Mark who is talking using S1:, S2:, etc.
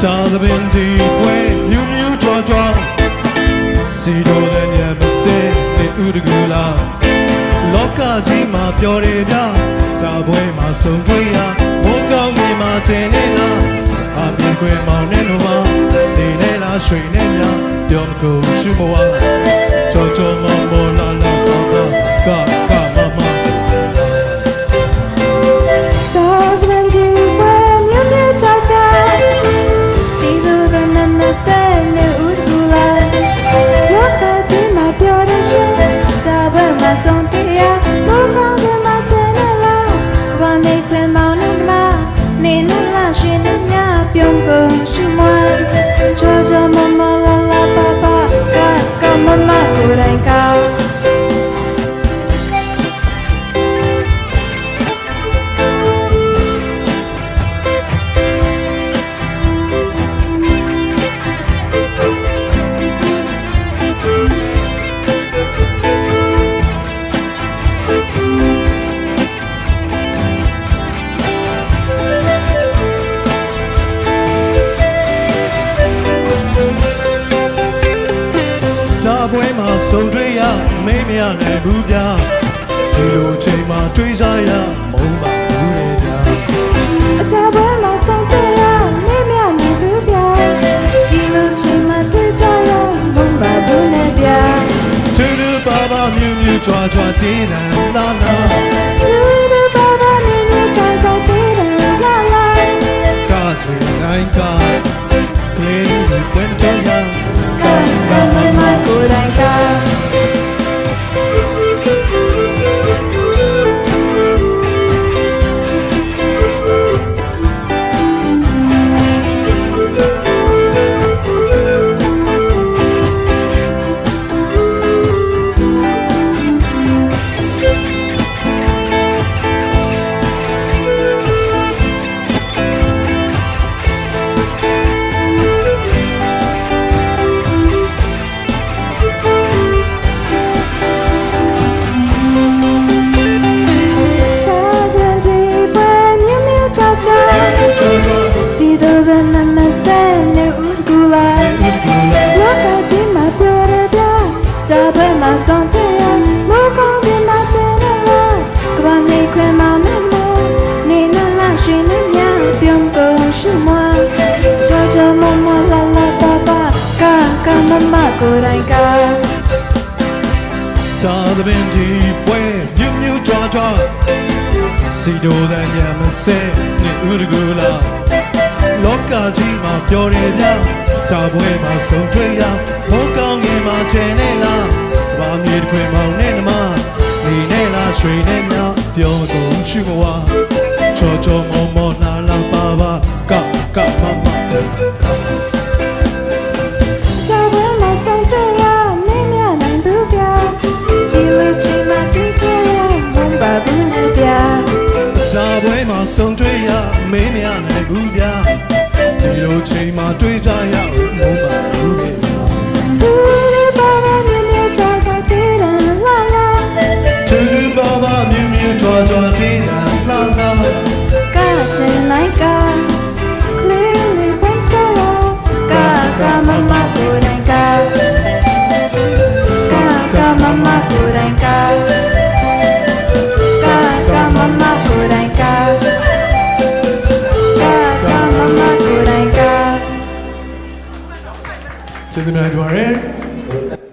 S1: တာသပင်ဒီပွဲမြူးမြူးကြွားကြွားစီတော်တဲ့ညမစဲနေဥဒကူလာလောကကြီးမှာပျော်တယ်ဗျာဒါပွဲမှာစုံတွေ့ရမိုးကောင်းမြေမှာတင်နေလားအမြင်ကွယ်မောင်နဲ့တော့မနေနဲ့လားရွှေနဲ့များပြောမကုန်ရှိမဝါကြော်ကြော်မောမောလာလာကာကာမမပွဲမှာစုံတွေ့ရမင်းမရနိုင်ဘူးဗျာဒီလိုချိန်မှာတွေ့ကြရမုန်းပါဘူးလေဗျာ
S2: အတားပွဲမှာစုံတွေ့ရမင်းမရနိုင်ဘူးဗျာဒီလိုချိန်မှာတွေ့ကြရမုန်းပါဘူးလေဗျာ
S1: တူတူပါပါမြူးမြူးကြွားကြွားတင်းတယ်လာလာ
S2: တူတူပါပါမြူးမြူးကြွားကြွားတင်းတယ်လာလာ
S1: ကာချင်နိုင်ကာကလေးကိုပွင့်တော်ရ
S2: ကာမမကိုယ်တိုင်ကကိုယ်တိုင်က
S1: တာသပင်ဒီပွဲမြူးမြူးကြွားကြွားစီတော်တဲ့ညမစဲနေဥဒကူလာလောကကြီးမှာပျော်တယ်ဗျာဒါပွဲမှာစုံတွေ့ရမိုးကောင်းငင်မှာချင်နေလားဘာမြေတစ်ခွင်မောင်နဲ့နမနေနဲ့လားရွှေနဲ့များပြောမကုန်ရှိမဝါချောချောမောမောနာလာပါပါကမမဒါပွဲမှာစုံတွေ့ရမင်းမရနိုင်ဘူးဗျာဒီလိုချိန်မှာတွေ့ကြရမုန်းပါဘူးလေ
S2: တူတူပါပါမြူးမြူးကြွားကြွားတင်းတယ်လာလာ
S1: တူတူပါပါမြူးမြူးကြွားကြွားတင်းတယ်လာလာ
S2: ကာချင်လိုက်ကာကလေးလေးပွင့်ချလာကာမမကိုယ်တိုင်ကာမမကိုယ်တိုင်ကာ
S1: ကျေးဇူးများပါတယ်